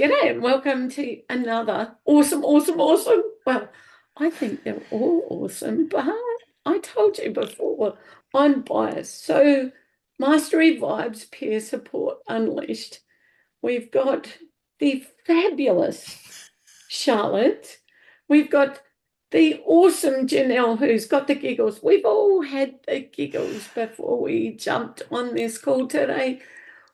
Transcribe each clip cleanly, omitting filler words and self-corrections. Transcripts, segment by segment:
G'day and welcome to another awesome. Well, I think they're all awesome, but I told you before, I'm biased. So, Mastery Vibes Peer Support Unleashed. We've got the fabulous Charlotte. We've got the awesome Janelle who's got the giggles. We've all had the giggles before we jumped on this call today,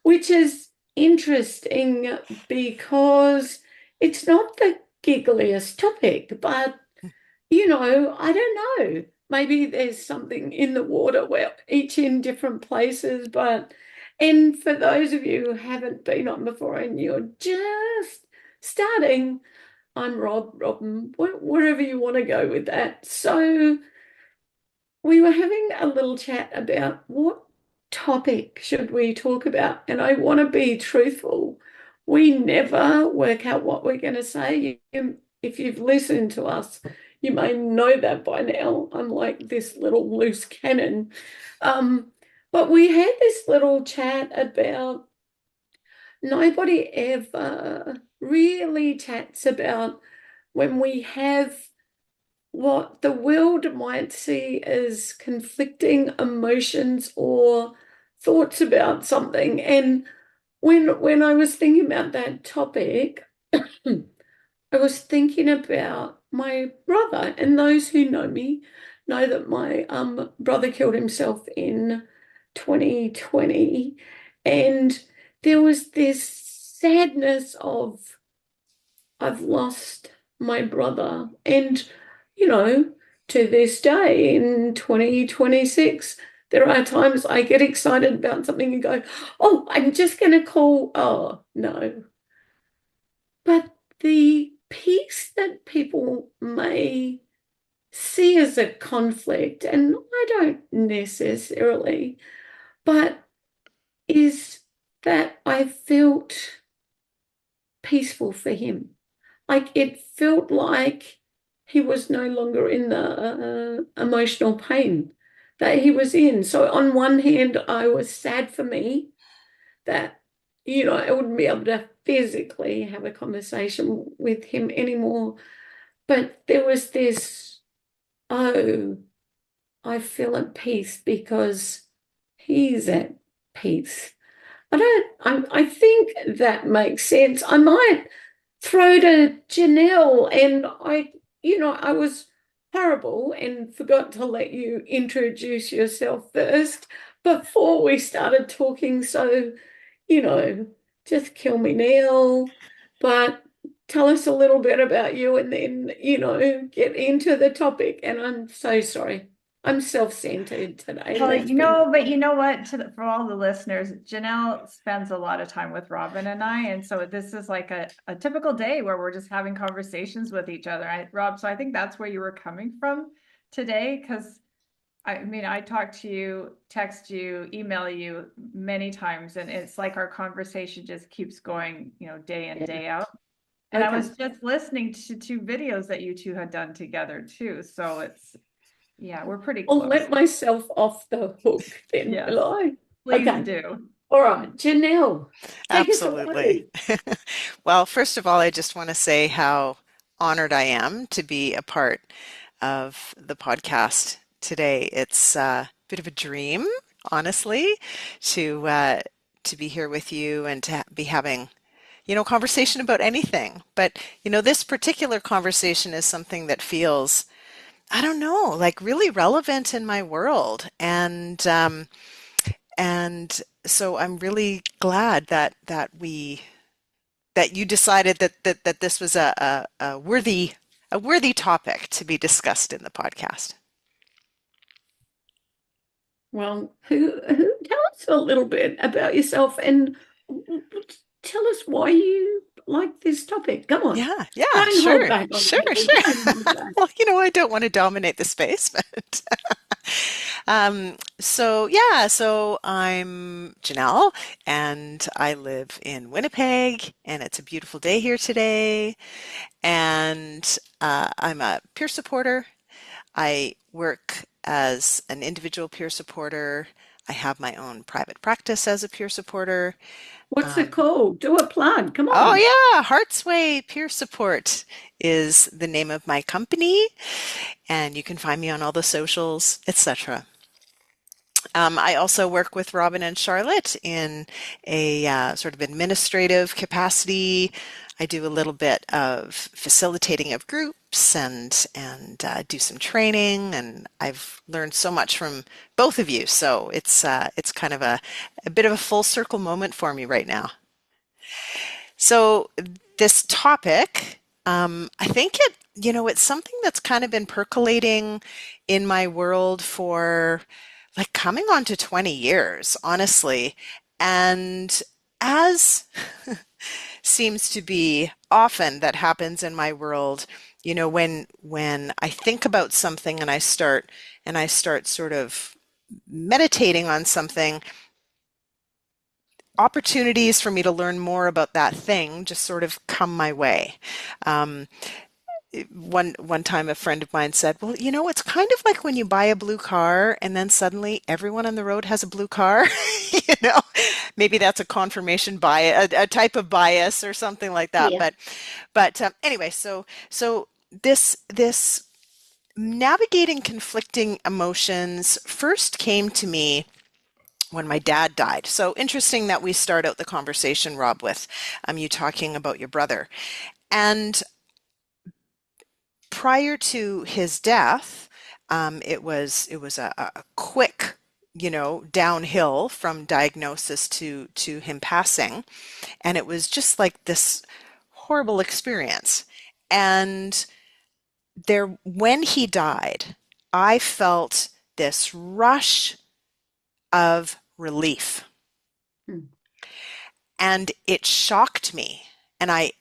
which is interesting because it's not the giggliest topic, but I don't know. Maybe there's something in the water. We're each in different places, and for those of you who haven't been on before and you're just starting, I'm Robyn, wherever you want to go with that. So we were having a little chat about what topic should we talk about, and I want to be truthful. We never work out what we're going to say. If you've listened to us, you may know that by now. I'm like this little loose cannon. But we had this little chat about nobody ever really chats about when we have what the world might see as conflicting emotions or thoughts about something. And when I was thinking about that topic, I was thinking about my brother, and those who know me know that my brother killed himself in 2020, and there was this sadness of I've lost my brother. And, you know, to this day in 2026, there are times I get excited about something and go, oh, I'm just going to call. Oh, no. But the piece that people may see as a conflict, and I don't necessarily, but is that I felt peaceful for him. Like it felt like he was no longer in the emotional pain that he was in. So on one hand, I was sad for me that, I wouldn't be able to physically have a conversation with him anymore. But there was this, oh, I feel at peace because he's at peace. I think that makes sense. I might throw to Janelle, and I was horrible and forgot to let you introduce yourself first before we started talking. So, you know, just kill me now, but tell us a little bit about you and then, get into the topic. And I'm so sorry. I'm self-centered today. Well, That's been but you know what, for all the listeners, Janelle spends a lot of time with Robyn and I. And so this is like a typical day where we're just having conversations with each other. Rob, so I think that's where you were coming from today. Because I mean, I talk to you, text you, email you many times, and it's like our conversation just keeps going, day in, yeah. day out. And I Okay. was just listening to two videos that you two had done together too. So yeah, we're pretty I'll close. let myself off the hook then, will Yes, I? please Okay. do. All right. Janelle, take us Absolutely. away. Well, first of all, I just want to say how honored I am to be a part of the podcast today. It's a bit of a dream, honestly, to be here with you and to be having, conversation about anything. But, this particular conversation is something that feels, I don't know, like really relevant in my world. And so I'm really glad that you decided that this was a worthy topic to be discussed in the podcast. Well, who tell us a little bit about yourself and tell us why you like this topic. Come on. Yeah, yeah, Don't hold sure, back on sure, people. sure. Don't hold back. Well, I don't want to dominate the space, but so I'm Janelle, and I live in Winnipeg, and it's a beautiful day here today. And I'm a peer supporter. I work as an individual peer supporter. I have my own private practice as a peer supporter. What's it Um, called? Do a plug. Come oh on. yeah, Heartsway Peer Support is the name of my company, and you can find me on all the socials, etc. I also work with Robyn and Charlotte in a sort of administrative capacity. I do a little bit of facilitating of groups and do some training, and I've learned so much from both of you. So it's kind of a bit of a full circle moment for me right now. So this topic, I think it's something that's kind of been percolating in my world for like coming on to 20 years, honestly. And as seems to be often that happens in my world, when I think about something and I start sort of meditating on something, opportunities for me to learn more about that thing just sort of come my way. Um, one time a friend of mine said, "Well, it's kind of like when you buy a blue car and then suddenly everyone on the road has a blue car." You know, maybe that's a confirmation bias, a type of bias or something like that. Yeah. But anyway, so this navigating conflicting emotions first came to me when my dad died. So interesting that we start out the conversation, Rob, with you talking about your brother. And prior to his death, it was a quick, downhill from diagnosis to him passing, and it was just like this horrible experience. And when he died, I felt this rush of relief. Hmm. And it shocked me. And I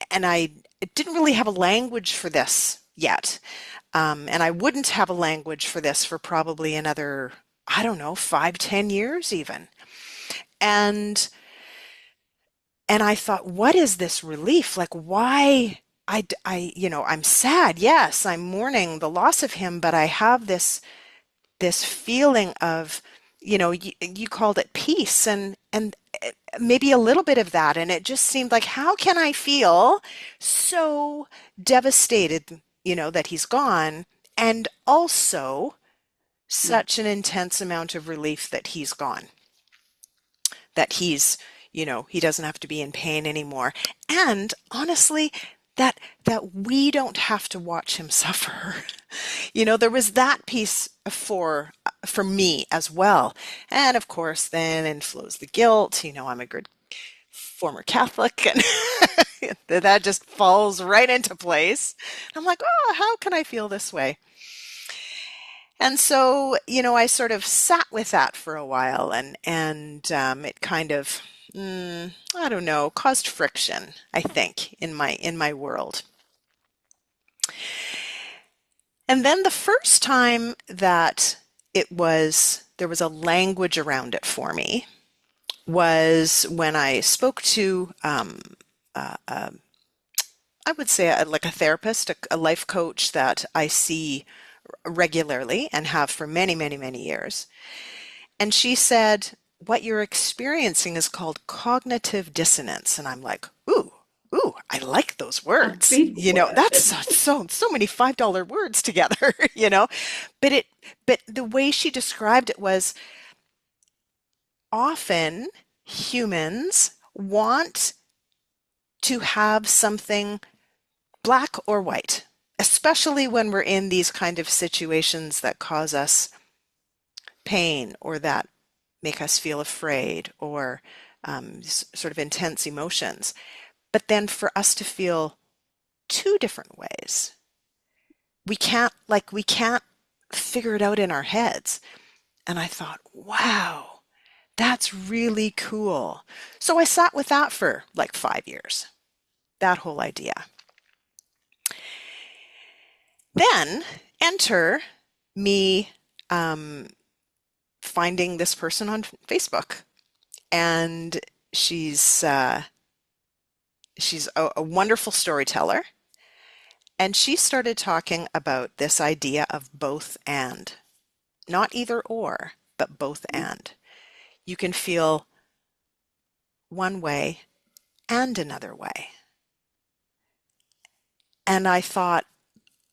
didn't really have a language for this yet. And I wouldn't have a language for this for probably another, I don't know, 5, 10 years even. And and I thought, what is this relief? Like, why? I'm sad. Yes, I'm mourning the loss of him, but I have this feeling of, you called it peace, and maybe a little bit of that. And it just seemed like, how can I feel so devastated, that he's gone, and also Hmm. such an intense amount of relief that he's gone, that he doesn't have to be in pain anymore. And honestly, that we don't have to watch him suffer. There was that piece for me as well. And of course, then in flows the guilt. I'm a good former Catholic, and that just falls right into place. I'm like, oh, how can I feel this way? And so, I sort of sat with that for a while, and it kind of, I don't know, caused friction, I think, in my world. And then the first time that there was a language around it for me was when I spoke to, I would say, like a therapist, a life coach that I see regularly and have for many, many, many years. And she said, what you're experiencing is called cognitive dissonance. And I'm like, ooh, I like those A words. big That's word. so many $5 words together, but the way she described it was, often humans want to have something black or white, especially when we're in these kind of situations that cause us pain or that make us feel afraid or sort of intense emotions. But then for us to feel two different ways, we can't figure it out in our heads. And I thought, wow, that's really cool. So I sat with that for like 5 years, that whole idea. Then enter me finding this person on Facebook, and she's a wonderful storyteller, and she started talking about this idea of both and, not either or, but both and. you can feel one way and another way. And I thought,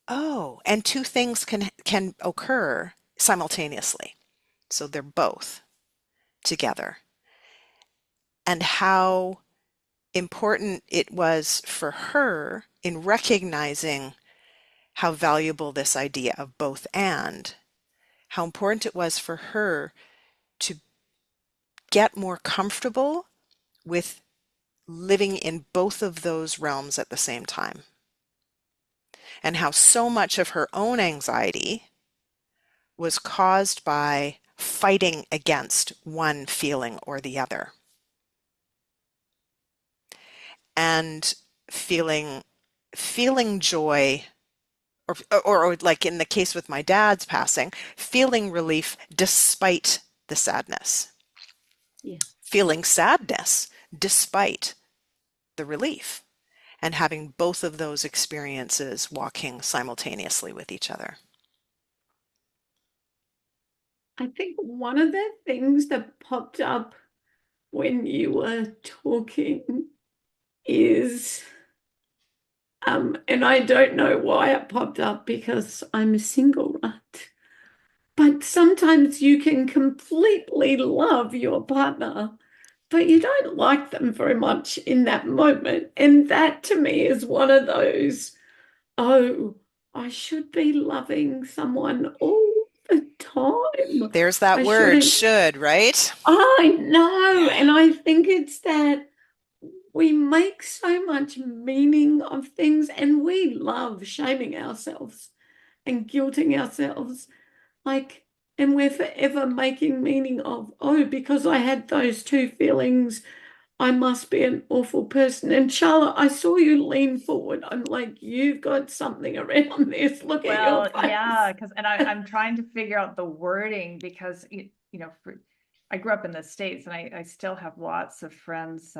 oh, and two things can occur simultaneously. So they're both together. And how important it was for her in recognizing how valuable this idea of both and, how important it was for her to get more comfortable with living in both of those realms at the same time. And how so much of her own anxiety was caused by fighting against one feeling or the other. And feeling joy, or like in the case with my dad's passing, feeling relief despite the sadness. Yeah. Feeling sadness despite the relief, and having both of those experiences walking simultaneously with each other. I think one of the things that popped up when you were talking is, and I don't know why it popped up because I'm single, right? But sometimes you can completely love your partner, but you don't like them very much in that moment. And that to me is one of those, oh, I should be loving someone all the time. There's that I word, shouldn't. should, right? I know. Yeah. And I think it's that we make so much meaning of things and we love shaming ourselves and guilting ourselves. Like, and we're forever making meaning of, oh, because I had those two feelings, I must be an awful person. And Charlotte, I saw you lean forward. I'm like, you've got something around this. Look at your Well, face. yeah, because I'm trying to figure out the wording because I grew up in the States and I still have lots of friends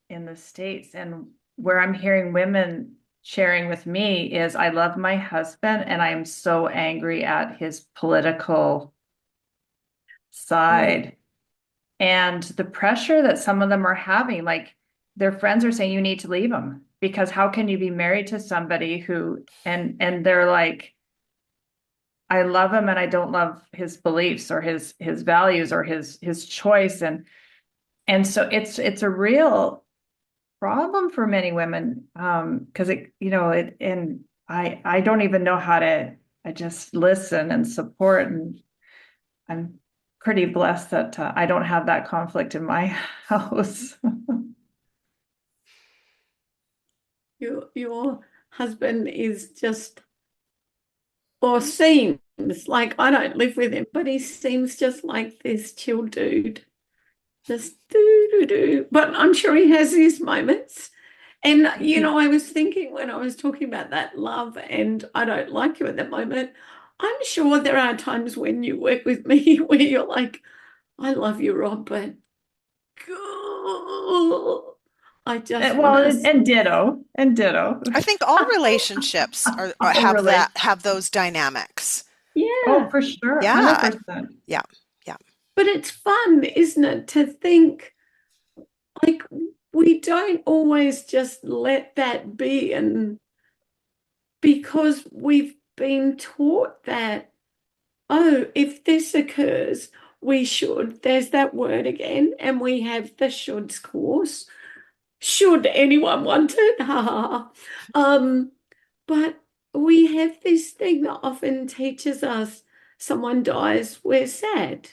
in the States, and where I'm hearing women sharing with me is I love my husband and I'm so angry at his political side. And the pressure that some of them are having, like their friends are saying, you need to leave him because how can you be married to somebody who, and they're like, I love him and I don't love his beliefs or his values or his choice. And so it's a real problem for many women. Because I don't even know how to, I just listen and support, and I'm pretty blessed that I don't have that conflict in my house. Your husband is just, or seems like, I don't live with him, but he seems just like this chill dude. Just do. But I'm sure he has his moments. And, I was thinking when I was talking about that love and I don't like you at the moment, I'm sure there are times when you work with me where you're like, I love you, Rob, but God, I just Well, want to. and ditto. I think all relationships have those dynamics. Yeah. Oh, for sure. Yeah. 100%. Yeah. But it's fun, isn't it, to think like we don't always just let that be, and because we've been taught that, oh, if this occurs, we should. There's that word again, and we have the shoulds course. Should anyone want it? Ha ha ha. But we have this thing that often teaches us someone dies, we're sad,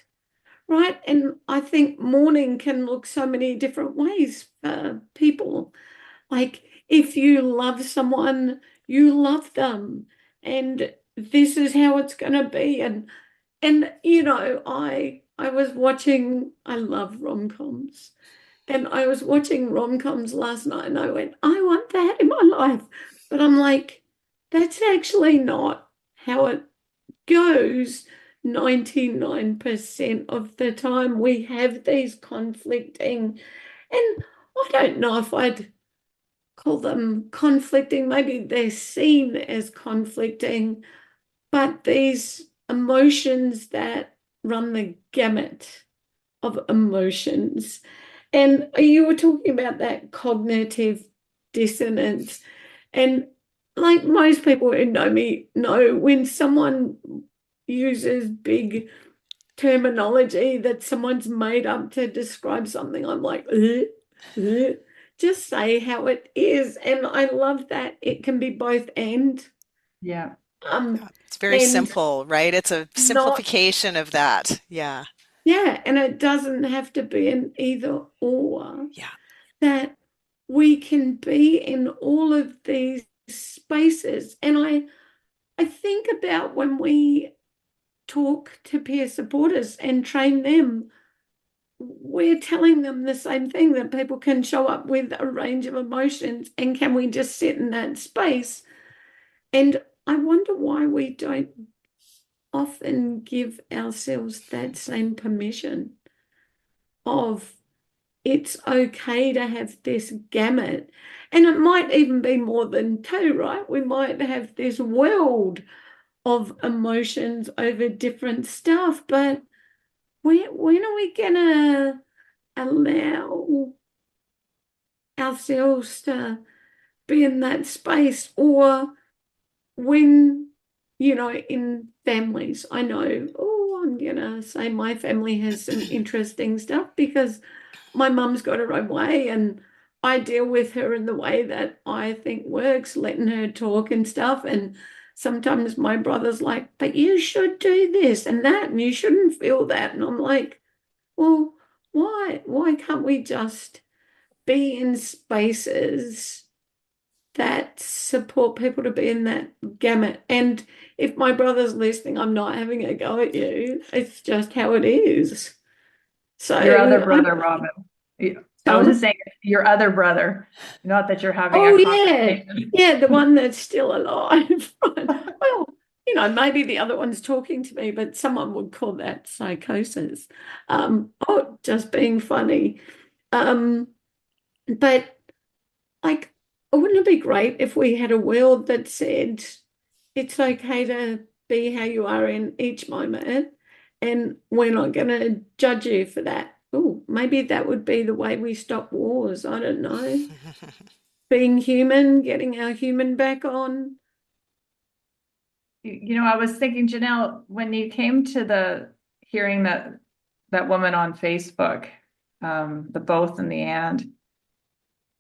right? And I think mourning can look so many different ways for people. Like if you love someone, you love them, and this is how it's going to be. And I was watching. I love rom-coms, and I was watching rom-coms last night, and I went, I want that in my life. But I'm like, that's actually not how it goes. 99% of the time we have these conflicting, and I don't know if I'd call them conflicting, maybe they're seen as conflicting, but these emotions that run the gamut of emotions. And you were talking about that cognitive dissonance. And like most people who know me know, when someone uses big terminology that someone's made up to describe something, I'm like, "Ugh, ugh." Just say how it is. And I love that it can be both and. Yeah. Um, Yeah, it's very and simple, right? It's a not, simplification of that. Yeah. yeah, and it doesn't have to be an either or, Yeah. that we can be in all of these spaces. And I think about when we talk to peer supporters and train them, we're telling them the same thing, that people can show up with a range of emotions, and can we just sit in that space? And I wonder why we don't often give ourselves that same permission of it's okay to have this gamut. And it might even be more than two, right? We might have this world of emotions over different stuff, but when are we gonna allow ourselves to be in that space? Or when, in families, I know, oh, I'm gonna say my family has some interesting stuff because my mum's got her own way, and I deal with her in the way that I think works, letting her talk and stuff. And sometimes my brother's like, but you should do this and that, and you shouldn't feel that. And I'm like, well, why? Why can't we just be in spaces that support people to be in that gamut? And if my brother's listening, I'm not having a go at you. It's just how it is. Your other So brother, Robyn. I was just I'm, saying your other brother, not that you're having a oh yeah, conversation. yeah, the one that's still alive. Well, maybe the other one's talking to me, but someone would call that psychosis. Oh, just being funny. Um, but like, wouldn't it be great if we had a world that said it's okay to be how you are in each moment, and we're not going to judge you for that? Oh, maybe that would be the way we stop wars. I don't know. Being human, getting our human back on. I was thinking, Janelle, when you came to the hearing that woman on Facebook, the both and the and.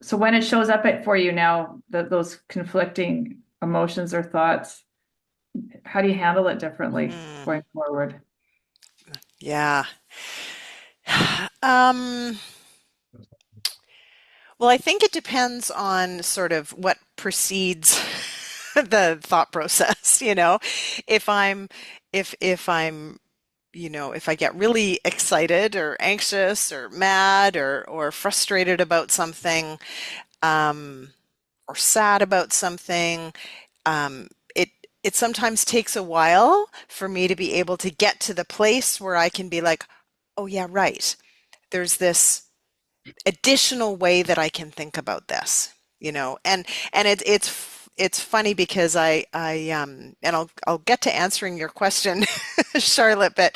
So when it shows up for you now, those conflicting emotions or thoughts, how do you handle it differently Mm, going forward? yeah. Um, well, I think it depends on sort of what precedes the thought process, you know. If I'm if I'm if I get really excited or anxious or mad or frustrated about something, um, or sad about something, um, it it sometimes takes a while for me to be able to get to the place where I can be like, oh yeah, right. There's this additional way that I can think about this, and it's funny because and I'll get to answering your question, Charlotte, but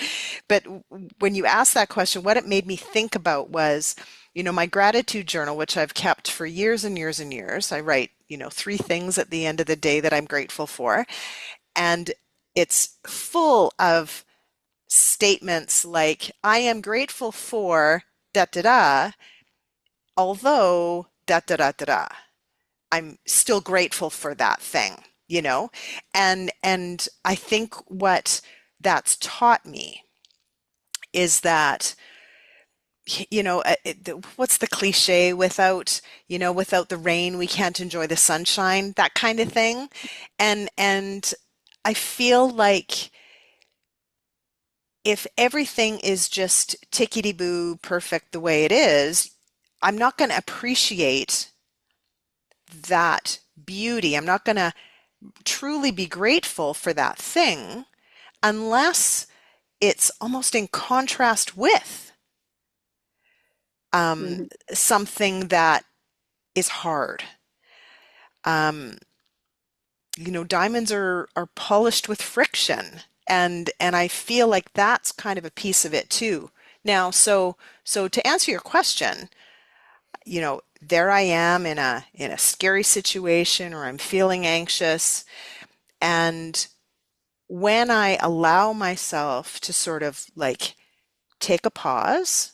when you asked that question, what it made me think about was, my gratitude journal, which I've kept for years and years and years. I write, three things at the end of the day that I'm grateful for, and it's full of statements like, I am grateful for da da da, although da da da da da, I'm still grateful for that thing, and I think what that's taught me is that, what's the cliche, without the rain we can't enjoy the sunshine, that kind of thing. And I feel like if everything is just tickety-boo perfect the way it is, I'm not going to appreciate that beauty. I'm not going to truly be grateful for that thing unless it's almost in contrast with Mhm. something that is hard. Um, Diamonds are polished with friction, and I feel like that's kind of a piece of it too. Now, so to answer your question, there I am in a scary situation, or I'm feeling anxious, and when I allow myself to sort of like take a pause,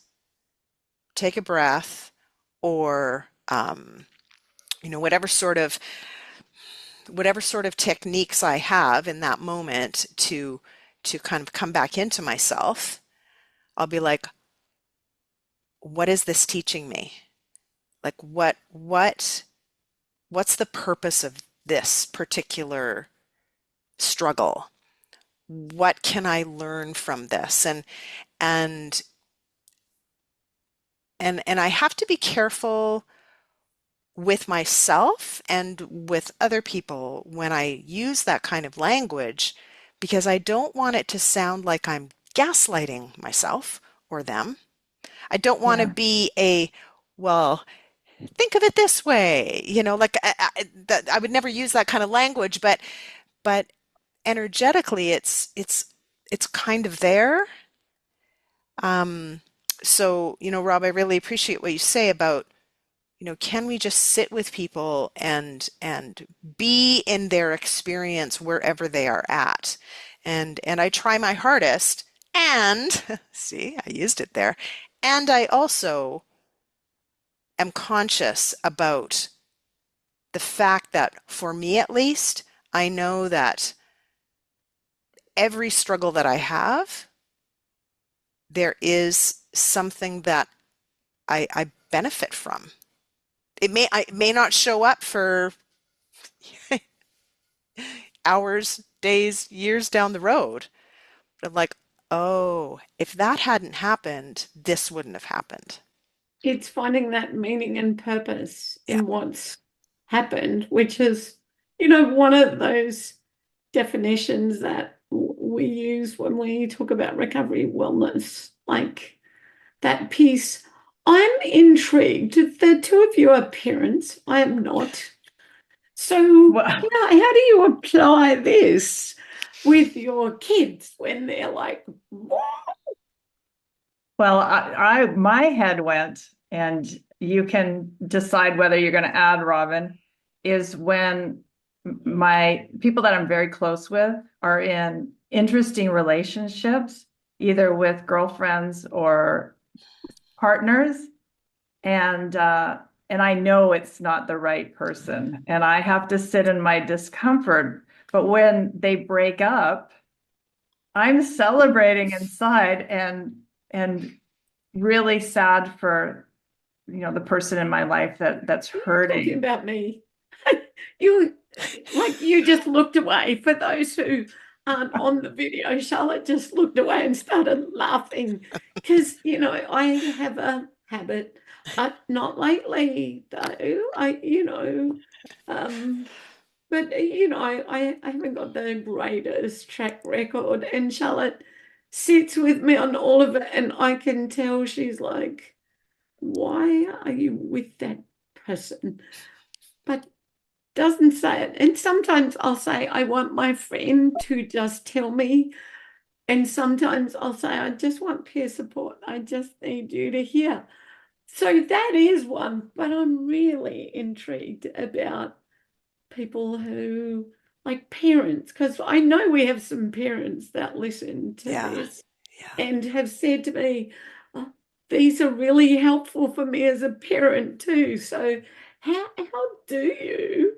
take a breath, or whatever sort of techniques I have in that moment to kind of come back into myself, I'll be like, what is this teaching me? Like what's the purpose of this particular struggle? What can I learn from this? And and I have to be careful with myself and with other people when I use that kind of language, because I don't want it to sound like I'm gaslighting myself or them. I don't want to Yeah. be well, think of it this way, like I would never use that kind of language, but energetically, it's kind of there. Um, so, Rob, I really appreciate what you say about, can we just sit with people and be in their experience wherever they are at? And I try my hardest, and see, I used it there. And I also am conscious about the fact that, for me at least, I know that every struggle that I have, there is something that I benefit from. It may not show up for hours, days, years down the road. But I'm like, oh, if that hadn't happened, this wouldn't have happened. It's finding that meaning and purpose Yeah, in what's happened, which is, one of those definitions that we use when we talk about recovery wellness, like that piece. I'm intrigued. The two of you are parents. I am not. So, Well, how do you apply this with your kids when they're like, what? well, my head went, and you can decide whether you're going to add, Robyn, is when my people that I'm very close with are in interesting relationships, either with girlfriends or partners, and I know it's not the right person, and I have to sit in my discomfort. But when they break up, I'm celebrating inside, and really sad for the person in my life that's Are you talking hurting. about me? You you just looked away. For those who aren't on the video, Charlotte just looked away and started laughing because I have a habit, not lately though. Um, but I haven't got the greatest track record, and Charlotte sits with me on all of it, and I can tell she's like, why are you with that person? But doesn't say it. And sometimes I'll say, I want my friend to just tell me. And sometimes I'll say, I just want peer support. I just need you to hear. So that is one. But I'm really intrigued about people who, like parents, because I know we have some parents that listen to yeah, this yeah, and have said to me, oh, these are really helpful for me as a parent too. So how do you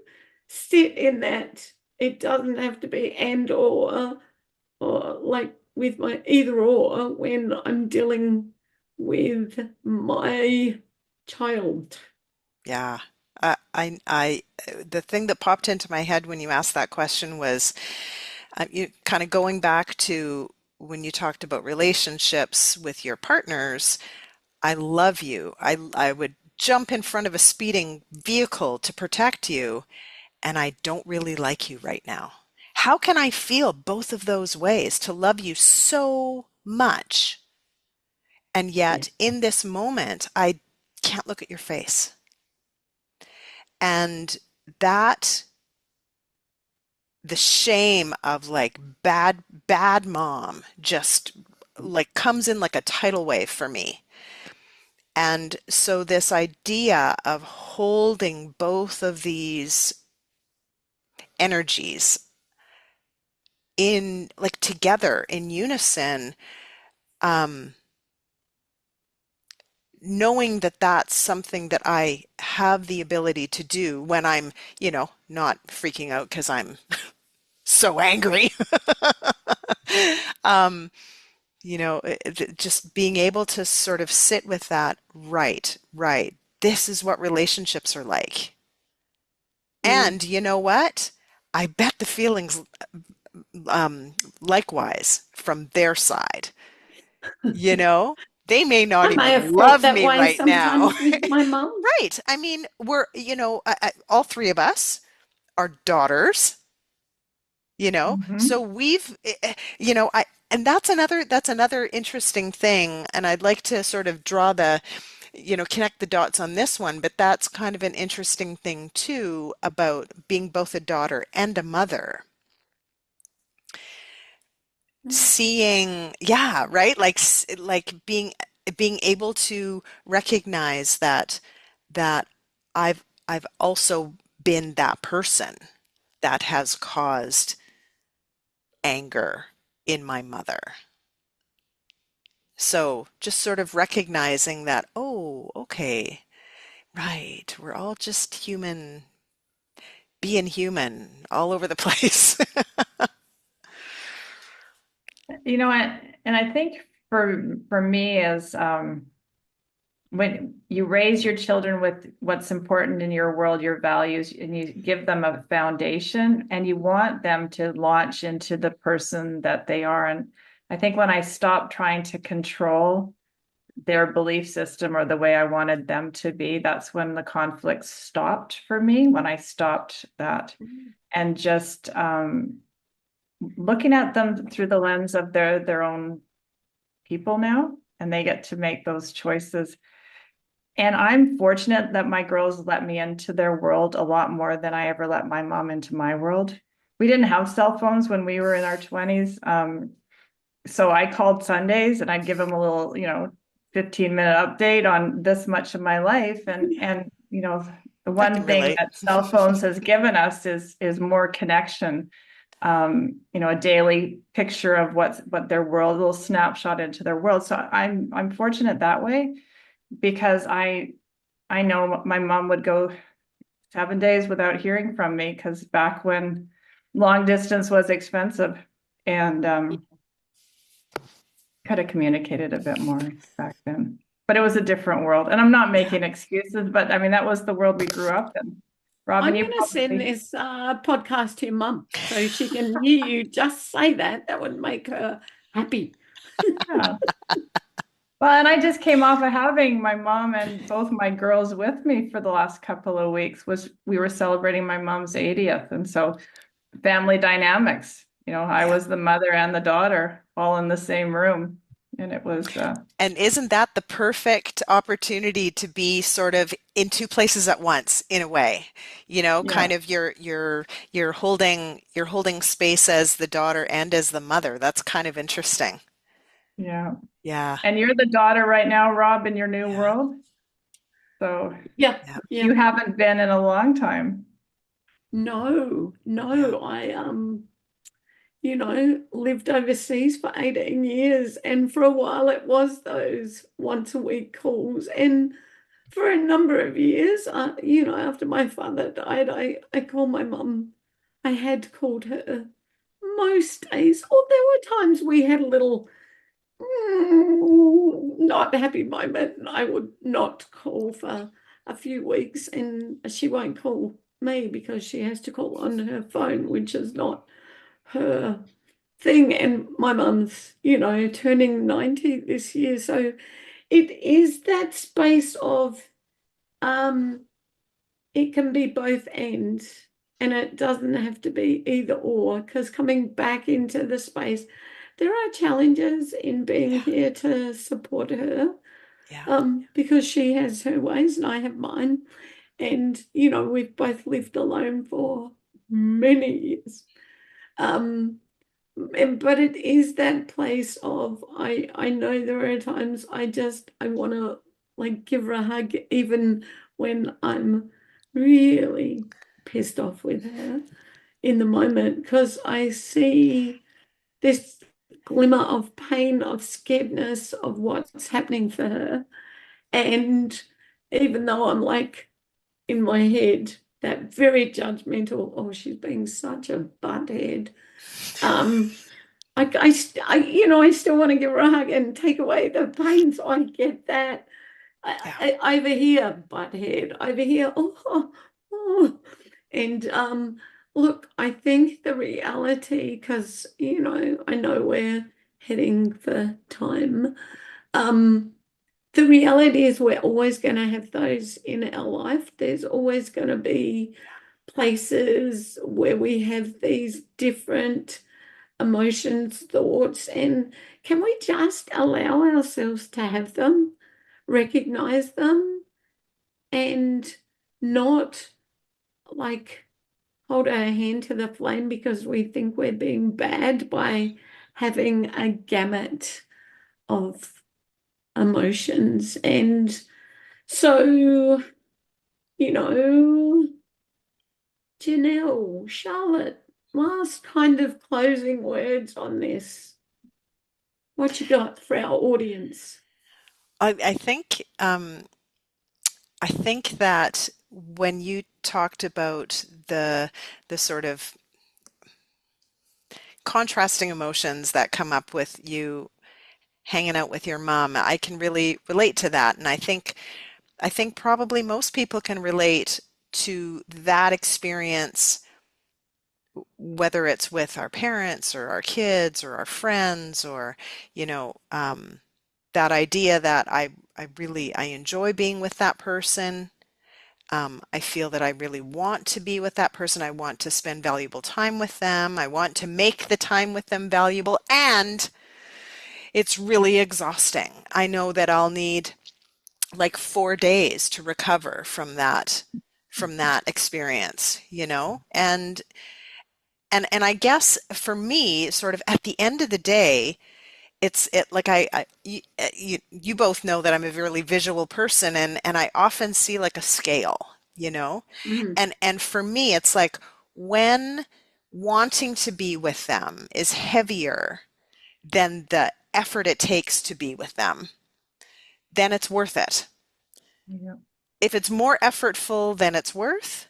sit in that? It doesn't have to be and or like with my either or when I'm dealing with my child. yeah. The thing that popped into my head when you asked that question was, you kind of going back to when you talked about relationships with your partners. I love you. I would jump in front of a speeding vehicle to protect you, and I don't really like you right now. How can I feel both of those ways, to love you so much, and Yeah. yet in this moment, I can't look at your face? And that, the shame of like bad mom, just like comes in like a tidal wave for me. And so this idea of holding both of these energies in like together in unison, um, knowing that that's something that I have the ability to do when I'm, not freaking out because I'm so angry. Um, just being able to sort of sit with that, right, right. This is what relationships are like. Mm. And you know what? I bet the feelings likewise from their side. You know, they may not I may even have felt love that me way right now. sometimes with my mum. Right. I mean, we're, all three of us are daughters, so Mhm. we've, and that's another interesting thing. And I'd like to sort of connect the dots on this one, but that's kind of an interesting thing too about being both a daughter and a mother. Seeing, yeah, right? Like being able to recognize that I've also been that person that has caused anger in my mother. So just sort of recognizing that, oh, okay, right, we're all just human, being human all over the place. You know what? And I think for me as when you raise your children with what's important in your world, your values, and you give them a foundation and you want them to launch into the person that they are. And I think when I stopped trying to control their belief system or the way I wanted them to be, that's when the conflict stopped for me, when I stopped that and just looking at them through the lens of their own people now, and they get to make those choices. And I'm fortunate that my girls let me into their world a lot more than I ever let my mom into my world. We didn't have cell phones when we were in our 20s. So I called Sundays and I'd give them a little, 15-minute update on this much of my life. And the I one can thing relate. that cell phones has given us is more connection. A daily picture of what their world, a little snapshot into their world. So I'm fortunate that way because I know my mom would go 7 days without hearing from me because back when long distance was expensive and could have communicated a bit more back then. But it was a different world. And I'm not Yeah. making excuses, but I mean, that was the world we grew up in. Robyn, I'm you going to send probably, this podcast to your mum so she can hear you just say that. That would make her happy. yeah. Well, and I just came off of having my mom and both my girls with me for the last couple of weeks. Was we were celebrating my mom's 80th. And so family dynamics, I Yeah. was the mother and the daughter all in the same room. And it was And isn't that the perfect opportunity to be sort of in two places at once in a way? yeah, Kind of you're holding space as the daughter and as the mother. That's kind of interesting. yeah. Yeah. And you're the daughter right now, Rob, in your new Yeah. world. So Yeah, Yeah. you yeah. haven't been in a long time. No, Yeah. no. I lived overseas for 18 years, and for a while it was those once a week calls. And for a number of years, after my father died, I called my mum. I had called her most days. Or there were times we had a little not happy moment, and I would not call for a few weeks, and she won't call me because she has to call on her phone, which is not her thing. And my mum's, turning 90 this year. So it is that space of um it can be both ends, and it doesn't have to be either or, because coming back into the space, there are challenges in being Yeah. here to support her, Yeah. because she has her ways and I have mine. And, we've both lived alone for many years. Um, but it is that place of I know there are times I want to like give her a hug even when I'm really pissed off with her in the moment because I see this glimmer of pain, of scaredness of what's happening for her. And even though I'm like in my head, that very judgmental, oh, she's being such a butthead. Um, I still want to give her a hug and take away the pain. So I get that. Yeah. Over here, butthead. Over here, oh. And look, I think the reality, because I know we're heading for time. Um, the reality is we're always going to have those in our life. There's always going to be places where we have these different emotions, thoughts, and can we just allow ourselves to have them, recognize them, and not like hold our hand to the flame because we think we're being bad by having a gamut of emotions. And so, you know, Janelle, Charlotte, last kind of closing words on this. What you got for our audience? I think I think that when you talked about the sort of contrasting emotions that come up with you hanging out with your mom, I can really relate to that. And I think probably most people can relate to that experience, whether it's with our parents or our kids or our friends or, you know, that idea that I enjoy being with that person. I feel that I really want to be with that person. I want to spend valuable time with them. I want to make the time with them valuable. And it's really exhausting. I know that I'll need like 4 days to recover from that experience, you know? And I guess for me, sort of at the end of the day, it like you both know that I'm a really visual person and I often see like a scale, you know? Mm. And for me, it's like when wanting to be with them is heavier than the effort it takes to be with them, then it's worth it. Yeah. If it's more effortful than it's worth,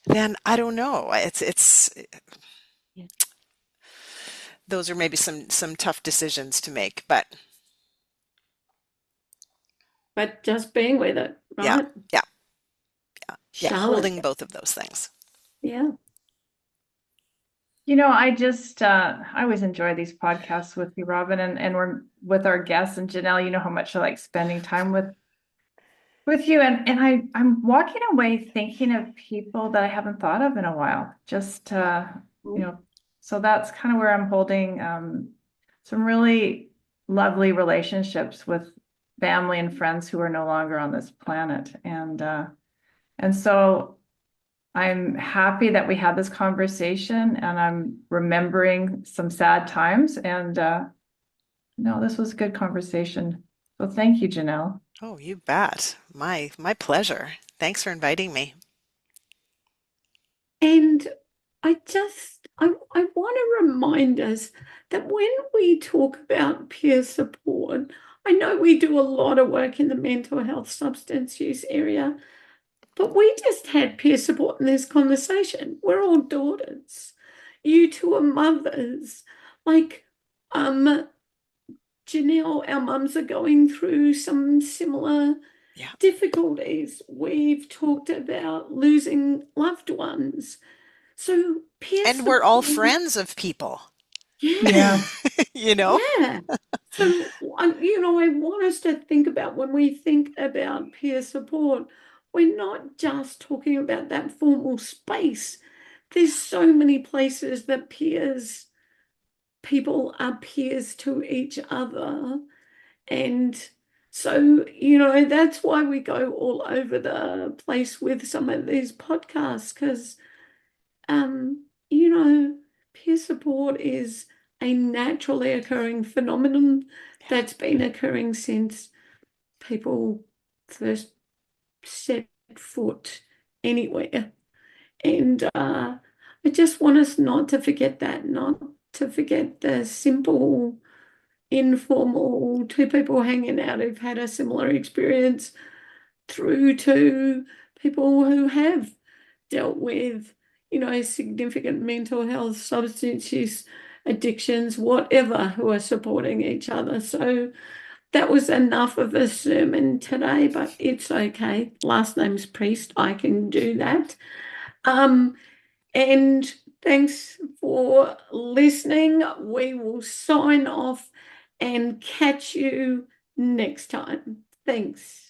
then I don't know. It's Yeah. those are maybe some tough decisions to make, but But just being with it, yeah, right? yeah, yeah, holding Charlotte, both of those things. yeah. I always enjoy these podcasts with you, Robyn, and we're with our guests and Janelle, you know how much I like spending time with you. I'm walking away thinking of people that I haven't thought of in a while. You know, so that's kind of where I'm holding some really lovely relationships with family and friends who are no longer on this planet. And so I'm happy that we had this conversation and I'm remembering some sad times. And no, this was a good conversation. So thank you, Janelle. Oh, you bet. My pleasure. Thanks for inviting me. And I want to remind us that when we talk about peer support, I know we do a lot of work in the mental health substance use area, but we just had peer support in this conversation. We're all daughters. You two are mothers. Like, Janelle, our mums are going through some similar Yeah. difficulties. We've talked about losing loved ones. So peer And we're all support, friends of people, yeah, Yeah. you know? yeah. So, I want us to think about when we think about peer support, we're not just talking about that formal space. There's so many places that people are peers to each other. And so, that's why we go all over the place with some of these podcasts, because, peer support is a naturally occurring phenomenon that's been occurring since people first set foot anywhere. And I just want us not to forget that, not to forget the simple, informal two people hanging out who've had a similar experience through to people who have dealt with, significant mental health, substance use, addictions, whatever, who are supporting each other. So that was enough of a sermon today, but it's okay. Last name's Priest. I can do that. And thanks for listening. We will sign off and catch you next time. Thanks.